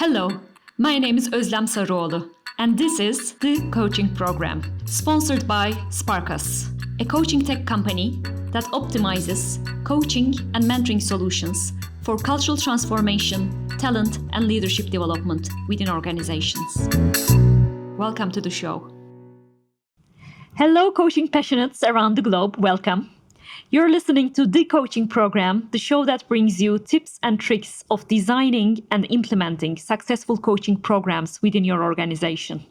Hello, my name is Ozlem and this is the coaching program sponsored by Sparkus, a coaching tech company that optimizes coaching and mentoring solutions for cultural transformation, talent, and leadership development within organizations. Welcome to the show. Hello, coaching passionates around the globe. Welcome. You're listening to The Coaching Program, the show that brings you tips and tricks of designing and implementing successful coaching programs within your organization.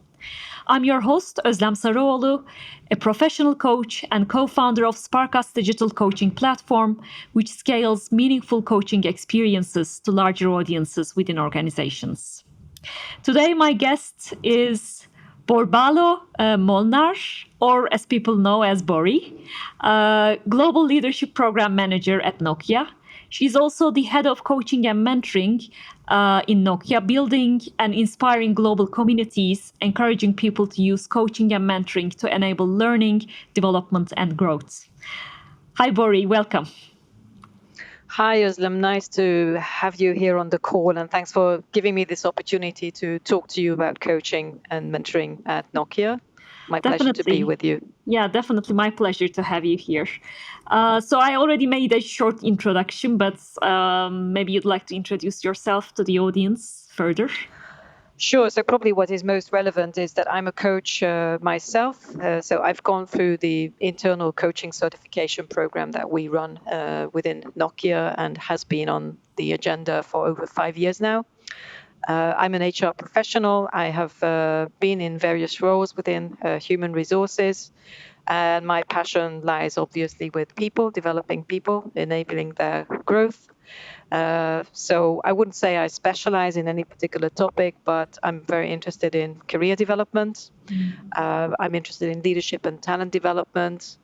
I'm your host, Ozlem Sarıoğlu, a professional coach and co-founder of Sparkus digital coaching platform, which scales meaningful coaching experiences to larger audiences within organizations. Today, my guest is Borbála Molnár, or as people know as Bori, Global Leadership Program Manager at Nokia. She's also the head of coaching and mentoring in Nokia, building and inspiring global communities, encouraging people to use coaching and mentoring to enable learning, development, and growth. Hi, Bori, welcome. Hi, Ozlem. Nice to have you here on the call, and thanks for giving me this opportunity to talk to you about coaching and mentoring at Nokia. My pleasure to be with you. Yeah, definitely my pleasure to have you here. So I already made a short introduction, but maybe you'd like to introduce yourself to the audience further. Sure. So probably what is most relevant is that I'm a coach myself. So I've gone through the internal coaching certification program that we run within Nokia and has been on the agenda for over 5 years now. I'm an HR professional. I have been in various roles within human resources. And my passion lies obviously with people, developing people, enabling their growth. So I wouldn't say I specialize in any particular topic, but I'm very interested in career development. I'm interested in leadership and talent development.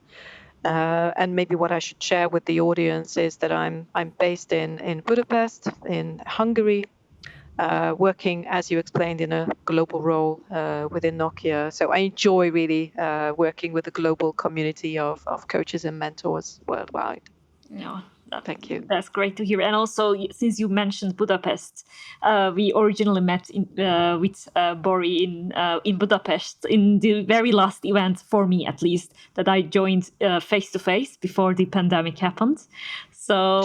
And maybe what I should share with the audience is that I'm based in Budapest, in Hungary, working, as you explained, in a global role within Nokia. So I enjoy really working with a global community of coaches and mentors worldwide. Yeah. Thank you. That's great to hear. And also, since you mentioned Budapest, we originally met with Bori in Budapest in the very last event, for me at least, that I joined face-to-face before the pandemic happened. So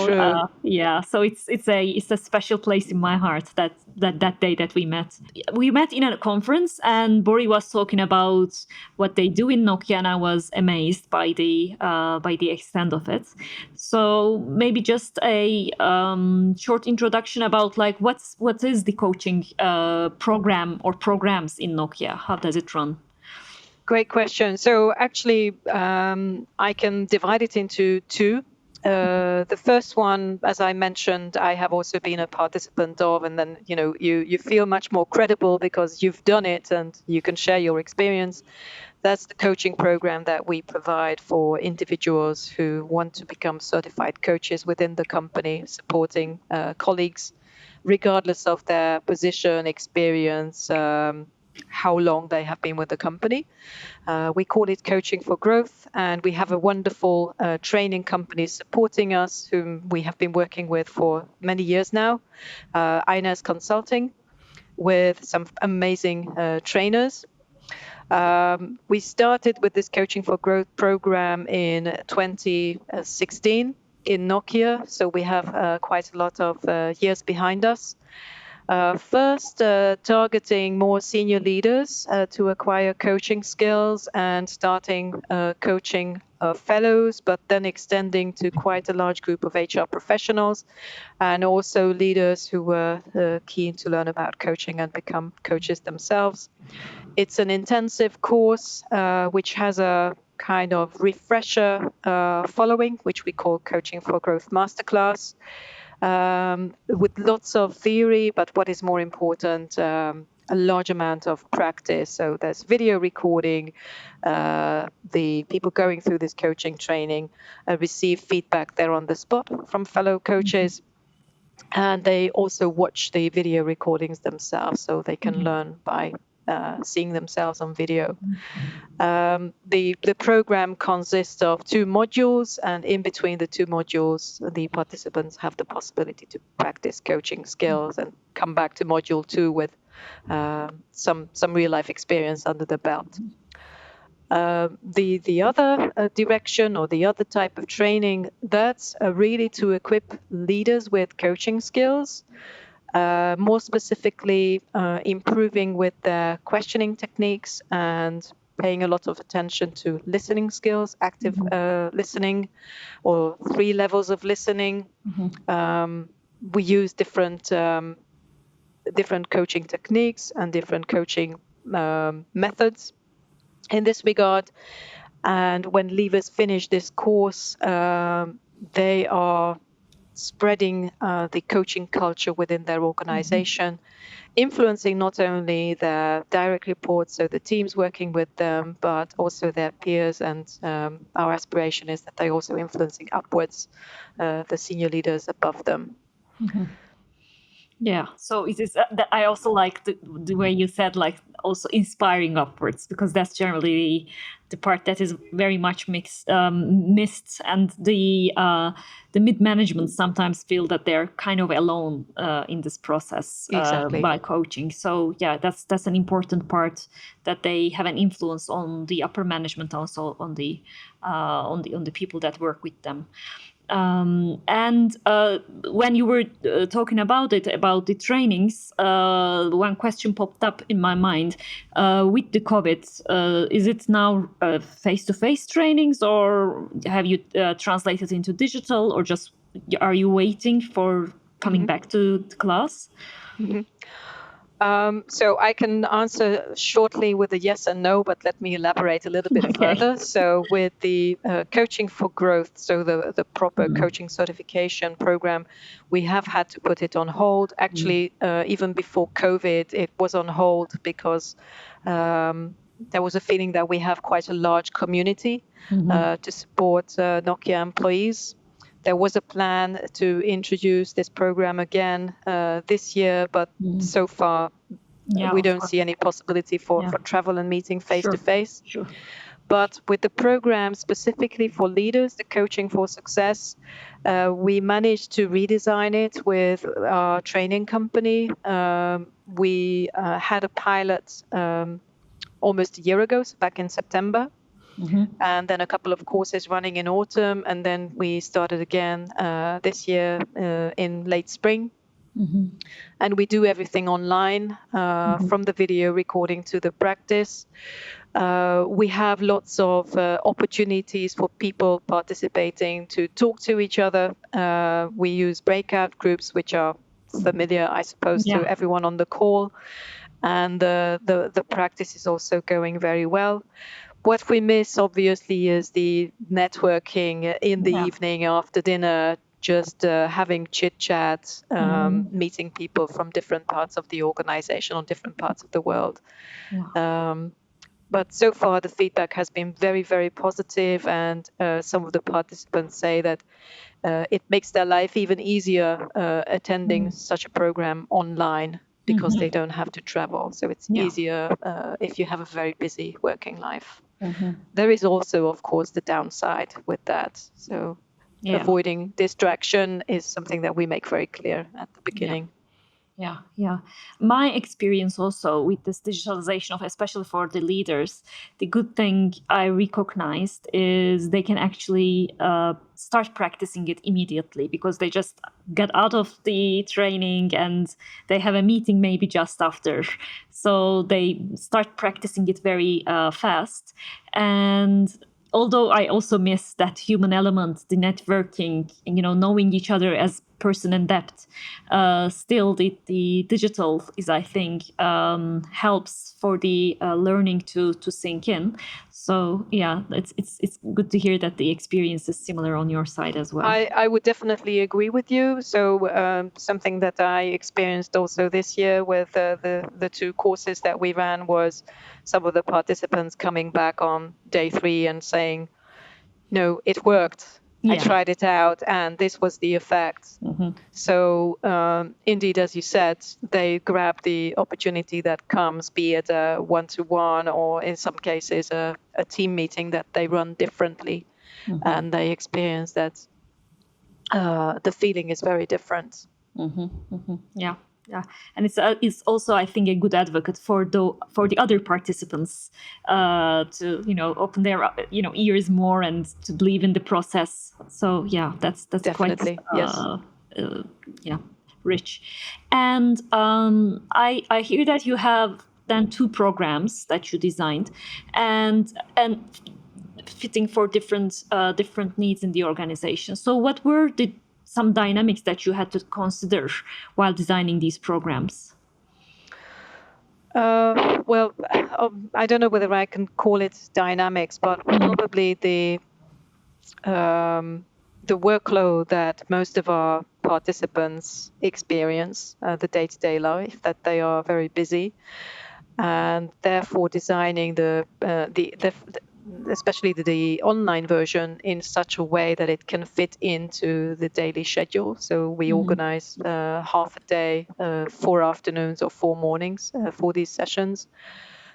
so it's a special place in my heart that day that we met. We met in a conference, and Bori was talking about what they do in Nokia, and I was amazed by the extent of it. So maybe just a short introduction about what is the coaching program or programs in Nokia? How does it run? Great question. So actually, I can divide it into two. The first one, as I mentioned, I have also been a participant of, and then you feel much more credible because you've done it and you can share your experience. That's the coaching program that we provide for individuals who want to become certified coaches within the company, supporting colleagues, regardless of their position, experience, how long they have been with the company. We call it Coaching for Growth, and we have a wonderful training company supporting us, whom we have been working with for many years now, Ines Consulting, with some amazing trainers. We started with this Coaching for Growth program in 2016 in Nokia, so we have quite a lot of years behind us. First, targeting more senior leaders to acquire coaching skills and starting coaching fellows, but then extending to quite a large group of HR professionals and also leaders who were keen to learn about coaching and become coaches themselves. It's an intensive course which has a kind of refresher following, which we call Coaching for Growth Masterclass. With lots of theory, but what is more important, a large amount of practice. So there's video recording. The people going through this coaching training receive feedback there on the spot from fellow coaches. And they also watch the video recordings themselves, so they can learn by seeing themselves on video. The program consists of 2 modules, and in between the 2 modules, the participants have the possibility to practice coaching skills and come back to module 2 with some real life experience under the belt. The other direction, or the other type of training, that's really to equip leaders with coaching skills, more specifically improving with their questioning techniques and paying a lot of attention to listening skills, active listening, or 3 levels of listening. We use different coaching techniques and different coaching methods in this regard. And when leavers finish this course, they are spreading the coaching culture within their organization, influencing not only their direct reports, so the teams working with them, but also their peers. And our aspiration is that they're also influencing upwards the senior leaders above them. Yeah, so it is. I also like the way you said, like, also inspiring upwards, because that's generally the part that is very much missed, and the mid management sometimes feel that they're kind of alone in this process Exactly. by coaching. So yeah, that's an important part, that they have an influence on the upper management, also on the people that work with them. And when you were talking about the trainings, one question popped up in my mind. With the COVID, is it now face-to-face trainings, or have you translated into digital, or just are you waiting for coming back to the class? So I can answer shortly with a yes and no, but let me elaborate a little bit further. So with the Coaching for Growth, so the proper coaching certification program, we have had to put it on hold. Actually, even before COVID, it was on hold because there was a feeling that we have quite a large community to support Nokia employees. There was a plan to introduce this program again this year, but so far we don't see any possibility for travel and meeting face to face. But with the program specifically for leaders, the Coaching for Success, we managed to redesign it with our training company. We had a pilot almost a year ago, so back in September. And then a couple of courses running in autumn, and then we started again this year in late spring. And we do everything online, from the video recording to the practice. We have lots of opportunities for people participating to talk to each other. We use breakout groups, which are familiar, I suppose, to everyone on the call. And the practice is also going very well. What we miss, obviously, is the networking in the evening after dinner, just having chit-chat, meeting people from different parts of the organization or different parts of the world. But so far, the feedback has been very, very positive, and some of the participants say that it makes their life even easier attending such a program online, because they don't have to travel. So it's easier if you have a very busy working life. There is also, of course, the downside with that. So avoiding distraction is something that we make very clear at the beginning. Yeah. My experience also with this digitalization of, especially for the leaders, the good thing I recognized is they can actually start practicing it immediately, because they just get out of the training and they have a meeting maybe just after. So they start practicing it very fast. And although I also miss that human element, the networking, knowing each other as person in depth, still the digital is, I think, helps for the learning to sink in. So yeah, it's good to hear that the experience is similar on your side as well. I would definitely agree with you. So something that I experienced also this year with the 2 courses that we ran was some of the participants coming back on day 3 and saying, no, it worked. I Yeah. tried it out, and this was the effect. So indeed, as you said, they grab the opportunity that comes, be it a one-to-one or in some cases a team meeting that they run differently, and they experience that the feeling is very different. Yeah, yeah, and it's also, I think, a good advocate for the other participants to open their ears more and to believe in the process. So yeah, that's Definitely, quite yes. yeah, rich. And I hear that you have then 2 programs that you designed, and fitting for different needs in the organization. So what were some dynamics that you had to consider while designing these programs? Well, I don't know whether I can call it dynamics, but probably the workload that most of our participants experience, the day-to-day life, that they are very busy, and therefore designing especially the online version in such a way that it can fit into the daily schedule. So we organize half a day, 4 afternoons or 4 mornings for these sessions.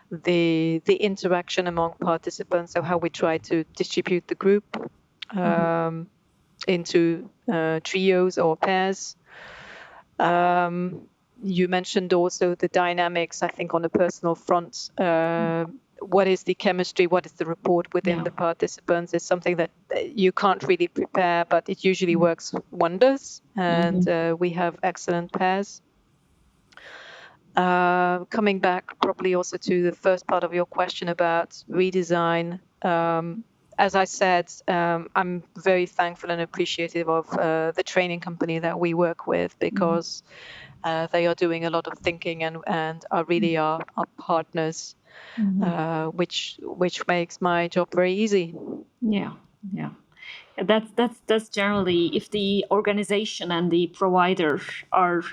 The interaction among participants, so how we try to distribute the group into trios or pairs. You mentioned also the dynamics, I think, on a personal front. What is the chemistry? What is the rapport within the participants? Is something that you can't really prepare, but it usually works wonders. And we have excellent pairs. Coming back probably also to the first part of your question about redesign. As I said, I'm very thankful and appreciative of the training company that we work with, because they are doing a lot of thinking and are really our partners, which makes my job very easy. Yeah, yeah. That's generally, if the organization and the provider are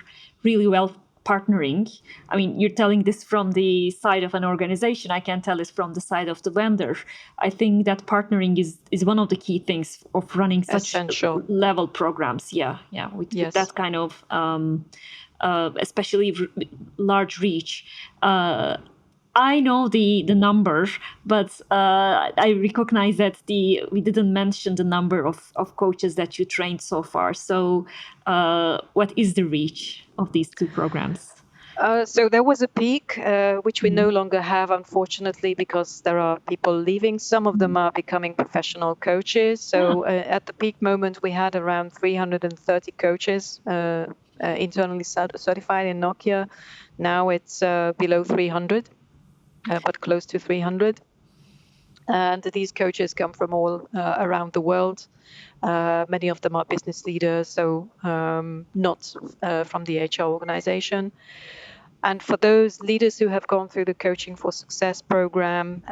really well partnering. I mean, you're telling this from the side of an organization. I can tell this from the side of the vendor. I think that partnering is one of the key things of running such Essential. level programs. Yeah, yeah, with that kind of especially large reach. I know the number, but I recognize that we didn't mention the number of coaches that you trained so far. So what is the reach of these 2 programs? So there was a peak, which we no longer have, unfortunately, because there are people leaving. Some of them are becoming professional coaches. So at the peak moment, we had around 330 coaches internally certified in Nokia. Now it's below 300. But close to 300. And these coaches come from all around the world. Many of them are business leaders, so not from the HR organization. And for those leaders who have gone through the Coaching for Success program,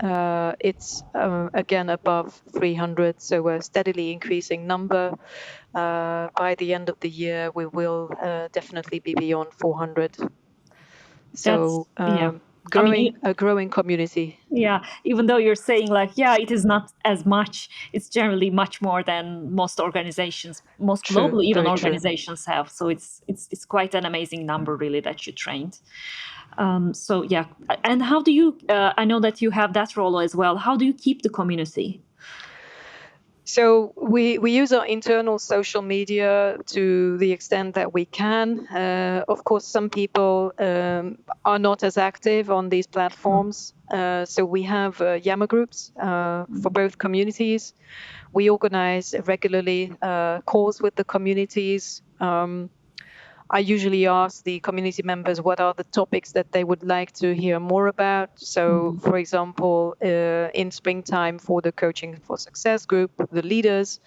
it's again above 300, so a steadily increasing number. By the end of the year, we will definitely be beyond 400. So a growing community. Yeah, even though you're saying it is not as much, it's generally much more than most organizations, most global even organizations have. So it's quite an amazing number, really, that you trained. So yeah, and how do you? I know that you have that role as well. How do you keep the community? So we use our internal social media to the extent that we can. Of course, some people are not as active on these platforms. So we have Yammer groups for both communities. We organize regularly calls with the communities. I usually ask the community members what are the topics that they would like to hear more about. So, for example, in springtime for the Coaching for Success group, the leaders,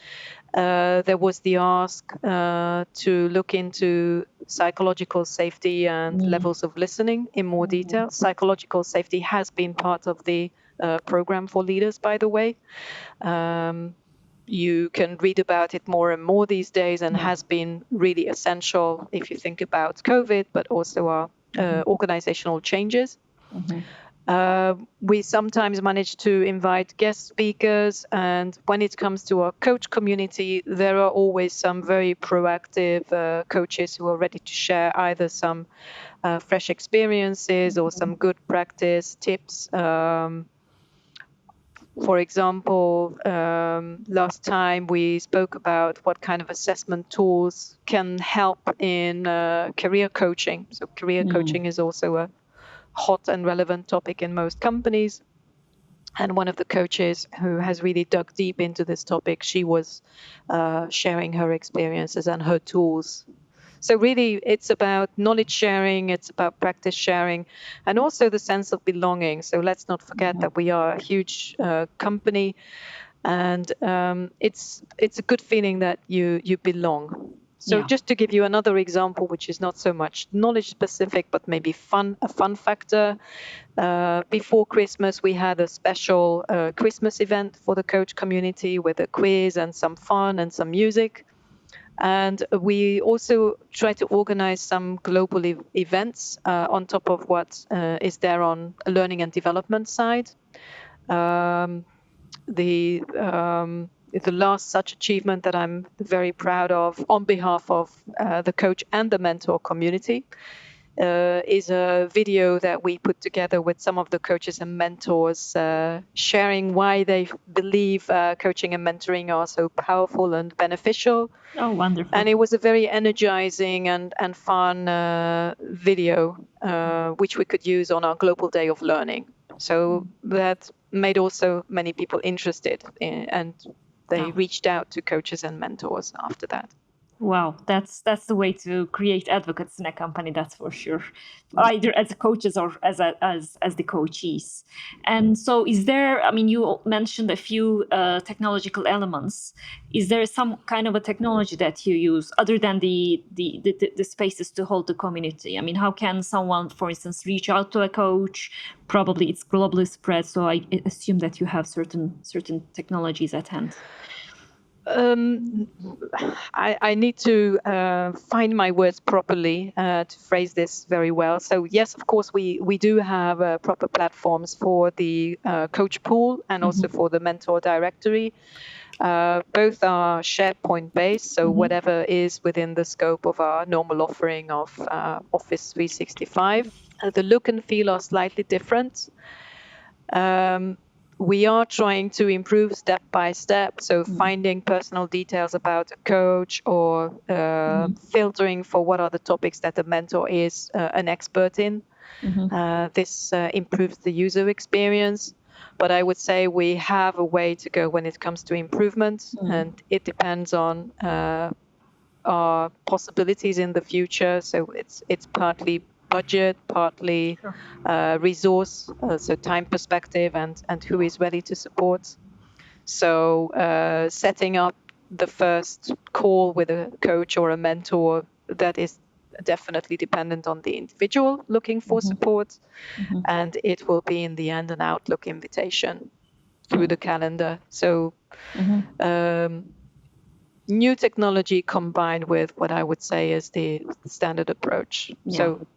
there was the ask to look into psychological safety and levels of listening in more detail. Psychological safety has been part of the program for leaders, by the way. You can read about it more and more these days, and has been really essential if you think about COVID, but also our organizational changes. We sometimes manage to invite guest speakers, and when it comes to our coach community, there are always some very proactive coaches who are ready to share either some fresh experiences or some good practice tips. For example, last time we spoke about what kind of assessment tools can help in career coaching. So career coaching is also a hot and relevant topic in most companies. And one of the coaches who has really dug deep into this topic, she was sharing her experiences and her tools. So really, it's about knowledge sharing, it's about practice sharing, and also the sense of belonging. So let's not forget that we are a huge company, and it's a good feeling that you belong. So just to give you another example, which is not so much knowledge specific, but maybe a fun factor. Before Christmas, we had a special Christmas event for the coach community with a quiz and some fun and some music. And we also try to organize some global events on top of what is there on a learning and development side. The last such achievement that I'm very proud of on behalf of the coach and the mentor community is a video that we put together with some of the coaches and mentors, sharing why they believe coaching and mentoring are so powerful and beneficial. Oh, wonderful. And it was a very energizing and fun video, which we could use on our Global Day of Learning. So that made also many people interested and they reached out to coaches and mentors after that. Wow, that's the way to create advocates in a company, that's for sure. Either as coaches or as the coachees. And so, is there? I mean, you mentioned a few technological elements. Is there some kind of a technology that you use other than the spaces to hold the community? I mean, how can someone, for instance, reach out to a coach? Probably it's globally spread, so I assume that you have certain technologies at hand. I need to find my words properly to phrase this very well. So yes, of course, we do have proper platforms for the coach pool and also for the mentor directory. Both are SharePoint based, so whatever is within the scope of our normal offering of Office 365. The look and feel are slightly different. We are trying to improve step by step. So finding personal details about a coach or filtering for what are the topics that the mentor is an expert in. This improves the user experience. But I would say we have a way to go when it comes to improvement, and it depends on our possibilities in the future. So it's partly budget, partly resource, so time perspective and who is ready to support. So setting up the first call with a coach or a mentor, that is definitely dependent on the individual looking for support. And it will be in the end an Outlook invitation through the calendar. So new technology combined with what I would say is the standard approach. So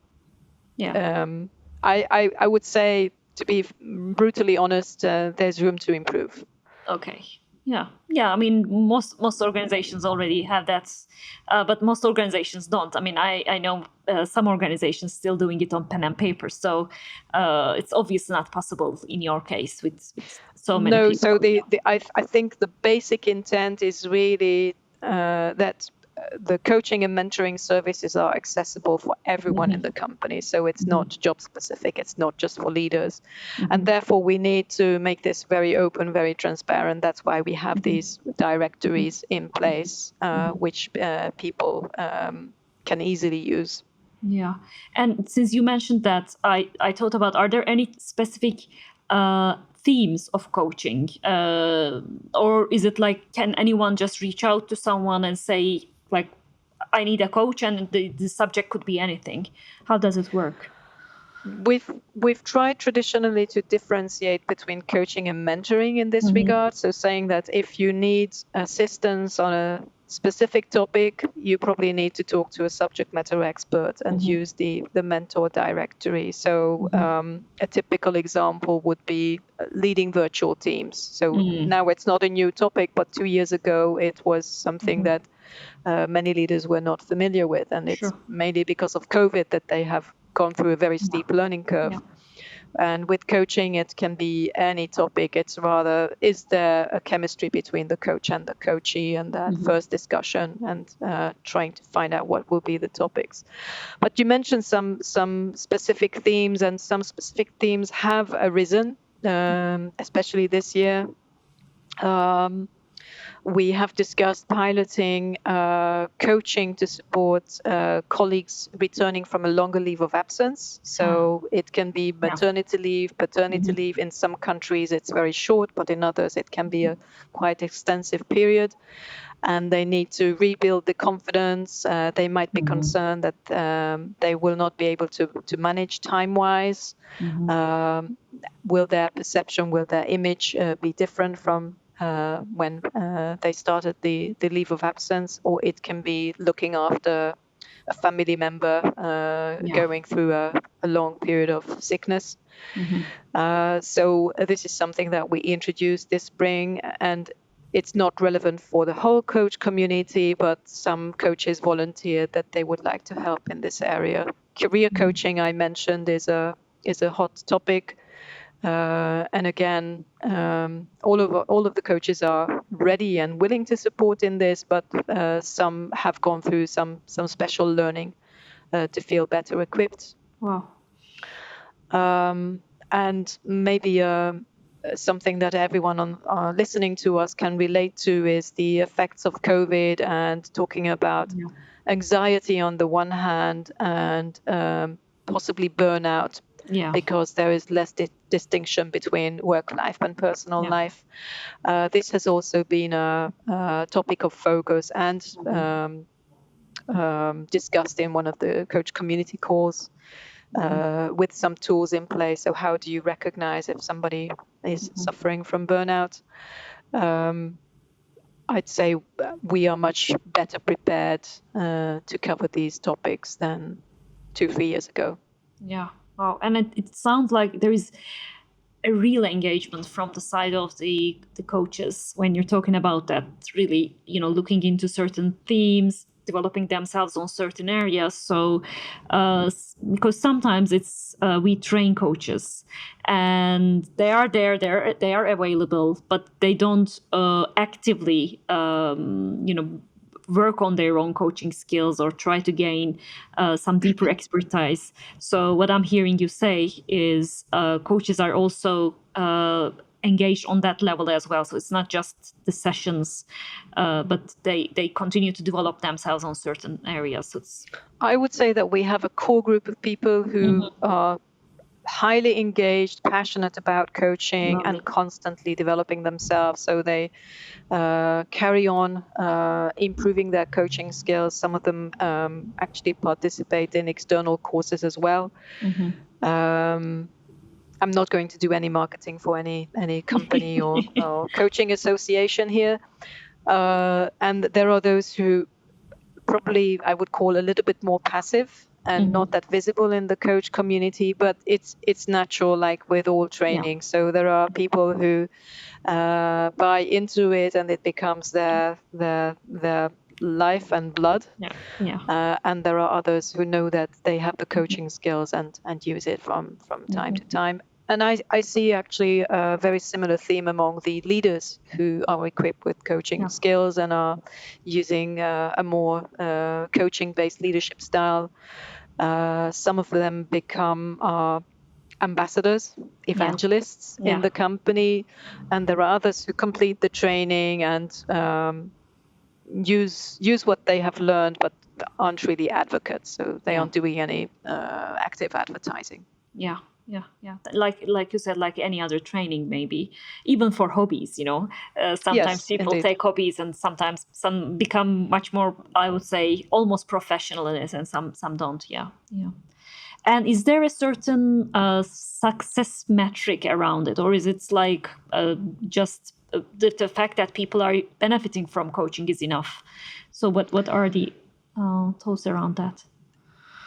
I would say, to be brutally honest, there's room to improve. Okay. Yeah. I mean, most organizations already have that, but most organizations don't. I mean, I know some organizations still doing it on pen and paper. So it's obviously not possible in your case with so many people. No. So I think the basic intent is really that the coaching and mentoring services are accessible for everyone in the company. So it's not job specific, it's not just for leaders. And therefore we need to make this very open, very transparent. That's why we have these directories in place, which people can easily use. Yeah. And since you mentioned that, I thought about, are there any specific themes of coaching? Or is it like, can anyone just reach out to someone and say, like, I need a coach, and the subject could be anything? How does it work? We've tried traditionally to differentiate between coaching and mentoring in this regard. So saying that if you need assistance on a specific topic, you probably need to talk to a subject matter expert and use the mentor directory. So a typical example would be leading virtual teams. So now it's not a new topic, but 2 years ago it was something that many leaders were not familiar with, and it's mainly because of COVID that they have gone through a very steep learning curve. And with coaching, it can be any topic. It's rather, is there a chemistry between the coach and the coachee, and that first discussion, and trying to find out what will be the topics. But you mentioned some specific themes, and some specific themes have arisen, especially this year. We have discussed piloting coaching to support colleagues returning from a longer leave of absence. So it can be maternity leave, paternity leave. In some countries, it's very short, but in others, it can be a quite extensive period. And they need to rebuild the confidence. They might be concerned that they will not be able to manage time-wise. Will their perception, will their image be different from when they started the leave of absence? Or it can be looking after a family member going through a long period of sickness. So this is something that we introduced this spring, and it's not relevant for the whole coach community, but some coaches volunteered that they would like to help in this area. Career coaching, I mentioned, is a hot topic. And again, all of the coaches are ready and willing to support in this, but some have gone through some special learning to feel better equipped. Wow. And maybe something that everyone listening to us can relate to is the effects of COVID, and talking about anxiety on the one hand, and possibly burnout. Because there is less distinction between work life and personal life. This has also been a topic of focus and discussed in one of the coach community calls with some tools in place. So how do you recognize if somebody is suffering from burnout? I'd say we are much better prepared to cover these topics than 2-3 years ago. Yeah. Wow. And it sounds like there is a real engagement from the side of the coaches when you're talking about that, really, looking into certain themes, developing themselves on certain areas. So because sometimes it's we train coaches and they are there, they are available, but they don't actively work on their own coaching skills or try to gain some deeper expertise. So what I'm hearing you say is coaches are also engaged on that level as well. So it's not just the sessions, but they continue to develop themselves on certain areas. So I would say that we have a core group of people who are highly engaged, passionate about coaching, and constantly developing themselves. So they carry on improving their coaching skills. Some of them actually participate in external courses as well. I'm not going to do any marketing for any company or coaching association here. And there are those who probably I would call a little bit more passive and not that visible in the coach community, but it's natural, like with all training. So there are people who buy into it, and it becomes their life and blood. And there are others who know that they have the coaching skills and use it from time to time. And I see actually a very similar theme among the leaders who are equipped with coaching skills and are using a more coaching-based leadership style. Some of them become ambassadors, evangelists in the company, and there are others who complete the training and use what they have learned, but aren't really advocates. So they aren't doing any active advertising. Yeah. Like you said, like any other training, maybe even for hobbies, sometimes people take hobbies and sometimes some become much more, I would say, almost professional in it, and some don't. Yeah. And is there a certain success metric around it, or is it like just the fact that people are benefiting from coaching is enough. So what are the thoughts around that?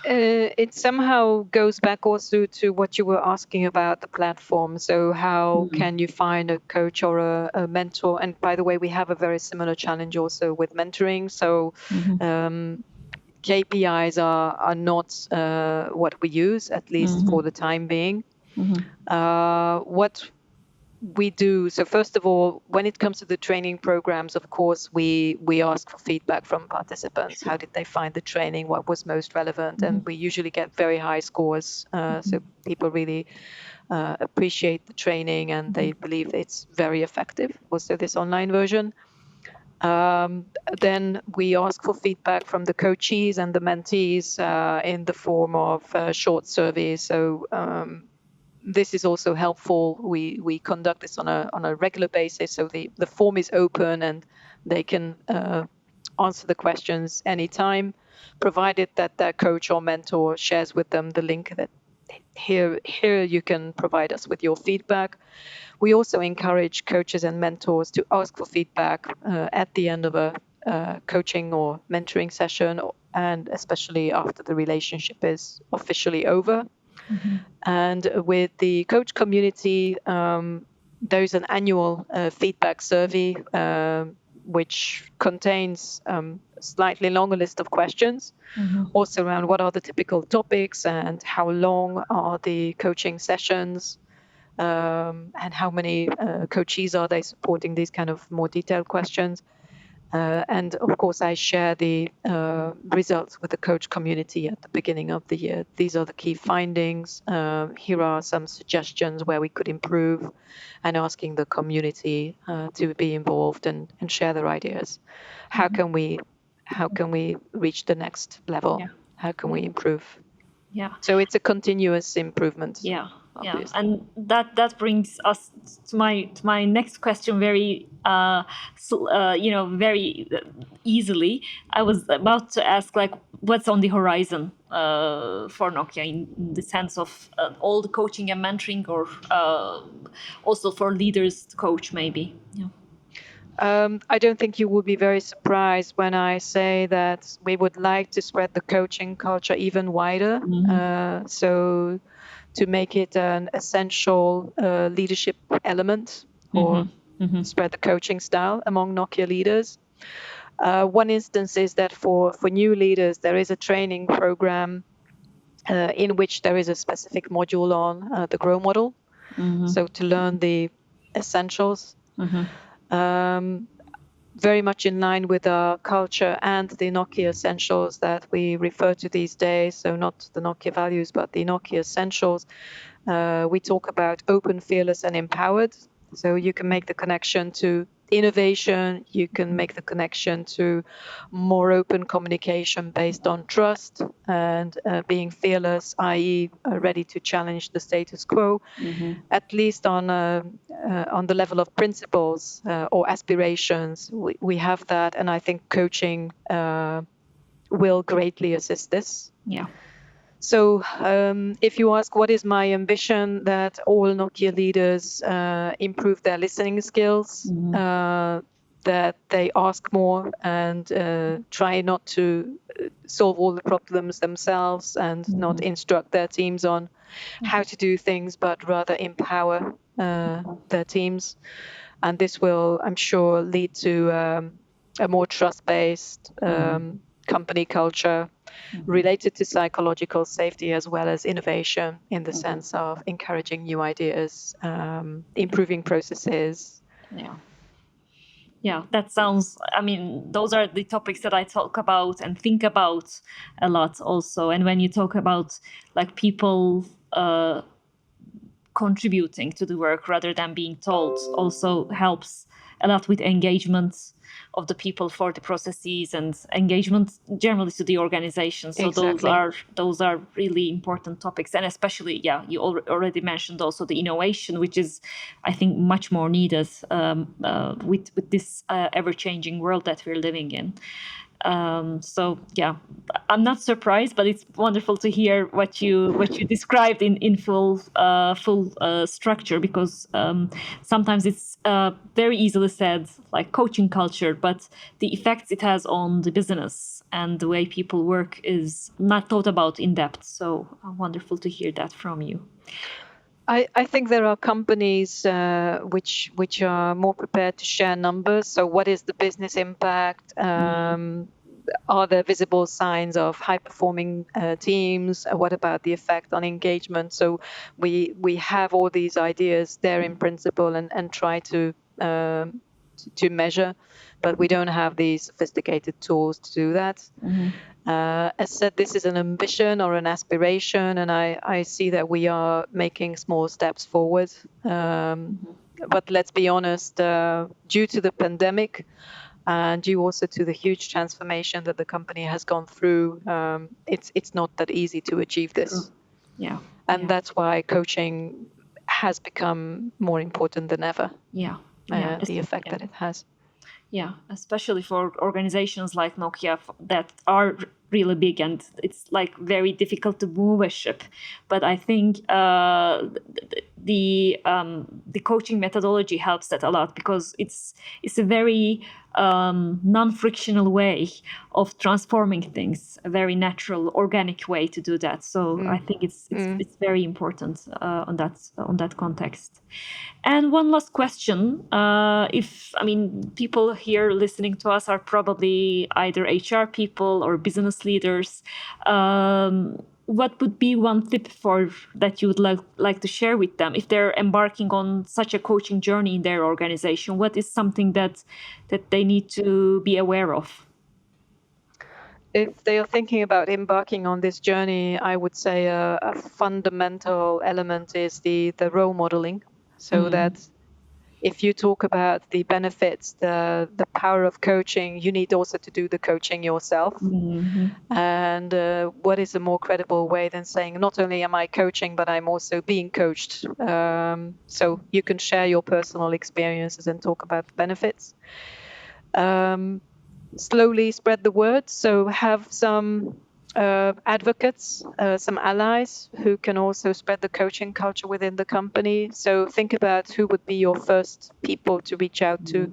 It somehow goes back also to what you were asking about the platform. So how can you find a coach or a mentor? And by the way, we have a very similar challenge also with mentoring. So KPIs are not what we use, at least for the time being. What we do, so first of all, when it comes to the training programs, of course, we ask for feedback from participants. How did they find the training? What was most relevant? And we usually get very high scores. So people really appreciate the training and they believe it's very effective. Also, this online version. Then we ask for feedback from the coachees and the mentees in the form of short surveys. So this is also helpful. We conduct this on a regular basis, so the form is open and they can answer the questions anytime, provided that their coach or mentor shares with them the link that here you can provide us with your feedback. We also encourage coaches and mentors to ask for feedback at the end of a coaching or mentoring session, and especially after the relationship is officially over. And with the coach community, there's an annual feedback survey which contains a slightly longer list of questions, also around what are the typical topics and how long are the coaching sessions, and how many coachees are they supporting, these kind of more detailed questions. And of course, I share the results with the coach community at the beginning of the year. These are the key findings. Here are some suggestions where we could improve, and asking the community to be involved and share their ideas. How can we reach the next level? Yeah. How can we improve? Yeah. So it's a continuous improvement. Yeah. Obviously. Yeah, and that brings us to my next question very very easily. I was about to ask, like, what's on the horizon for Nokia in the sense of all the coaching and mentoring, or also for leaders to coach, maybe. Yeah. I don't think you will be very surprised when I say that we would like to spread the coaching culture even wider. So to make it an essential leadership element, or spread the coaching style among Nokia leaders. One instance is that for new leaders, there is a training program in which there is a specific module on the GROW model. So to learn the essentials. Very much in line with our culture and the Nokia essentials that we refer to these days. So not the Nokia values, but the Nokia essentials. We talk about open, fearless, and empowered. So you can make the connection to innovation. You can make the connection to more open communication based on trust and being fearless, i.e. Ready to challenge the status quo, at least on the level of principles or aspirations. We have that, and I think coaching will greatly assist this. Yeah. So if you ask what is my ambition, that all Nokia leaders improve their listening skills, that they ask more and try not to solve all the problems themselves and not instruct their teams on how to do things, but rather empower their teams. And this will, I'm sure, lead to a more trust-based company culture related to psychological safety, as well as innovation in the sense of encouraging new ideas, improving processes. Yeah. Yeah, that sounds, I mean, those are the topics that I talk about and think about a lot also. And when you talk about, like, people contributing to the work rather than being told, also helps a lot with engagement of the people for the processes and engagement generally to the organization. So Exactly. those are really important topics. And especially, yeah, you already mentioned also the innovation, which is, I think, much more needed with this ever-changing world that we're living in. So yeah, I'm not surprised, but it's wonderful to hear what you described in full structure, because sometimes it's very easily said, like coaching culture, but the effects it has on the business and the way people work is not thought about in depth. So wonderful to hear that from you. I think there are companies which are more prepared to share numbers. So what is the business impact? Are there visible signs of high-performing teams? What about the effect on engagement? So we have all these ideas there in principle and try to measure, but we don't have these sophisticated tools to do that. As said, this is an ambition or an aspiration, and I see that we are making small steps forward. But let's be honest, due to the pandemic and due also to the huge transformation that the company has gone through, it's not that easy to achieve this. Yeah. And that's why coaching has become more important than ever. Yeah. The effect that it has. Yeah, especially for organizations like Nokia that are really big, and it's like very difficult to move a ship. But I think the coaching methodology helps that a lot, because it's a very non-frictional way of transforming things, a very natural, organic way to do that. So I think it's very important on that context. And one last question: people here listening to us are probably either HR people or business leaders. What would be one tip that you would like to share with them if they're embarking on such a coaching journey in their organization? What is something that they need to be aware of? If they are thinking about embarking on this journey, I would say a fundamental element is the role modeling. So that if you talk about the benefits, the power of coaching, you need also to do the coaching yourself. And what is a more credible way than saying, not only am I coaching, but I'm also being coached. So you can share your personal experiences and talk about the benefits. Slowly spread the word. So have some advocates, some allies who can also spread the coaching culture within the company. So think about who would be your first people to reach out to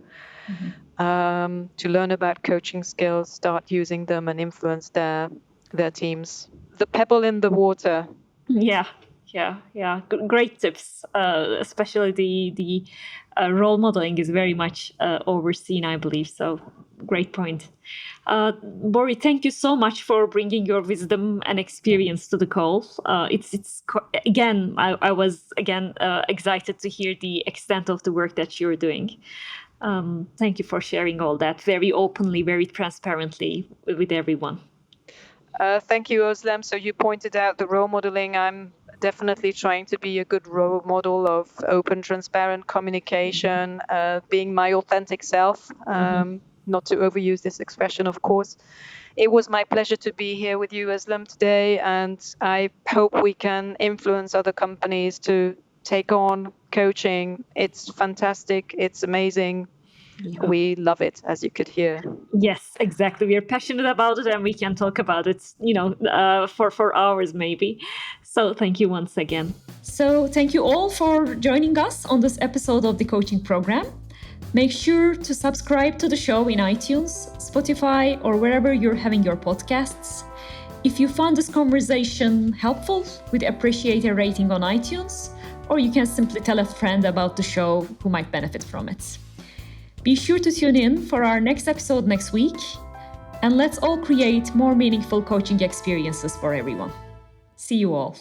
learn about coaching skills, start using them and influence their teams. The pebble in the water. Yeah. Great tips. Especially the role modeling is very much overseen, I believe. So great point. Bori, thank you so much for bringing your wisdom and experience to the call. Again, I was excited to hear the extent of the work that you're doing. Thank you for sharing all that very openly, very transparently with everyone. Thank you, Ozlem. So you pointed out the role modeling. I'm definitely trying to be a good role model of open, transparent communication, being my authentic self, not to overuse this expression, of course. It was my pleasure to be here with you, Ozlem, today, and I hope we can influence other companies to take on coaching. It's fantastic. It's amazing. Yeah. We love it, as you could hear. Yes, exactly. We are passionate about it, and we can talk about it, for hours maybe. So thank you once again. So thank you all for joining us on this episode of the coaching program. Make sure to subscribe to the show in iTunes, Spotify, or wherever you're having your podcasts. If you found this conversation helpful, we'd appreciate a rating on iTunes, or you can simply tell a friend about the show who might benefit from it. Be sure to tune in for our next episode next week, and let's all create more meaningful coaching experiences for everyone. See you all.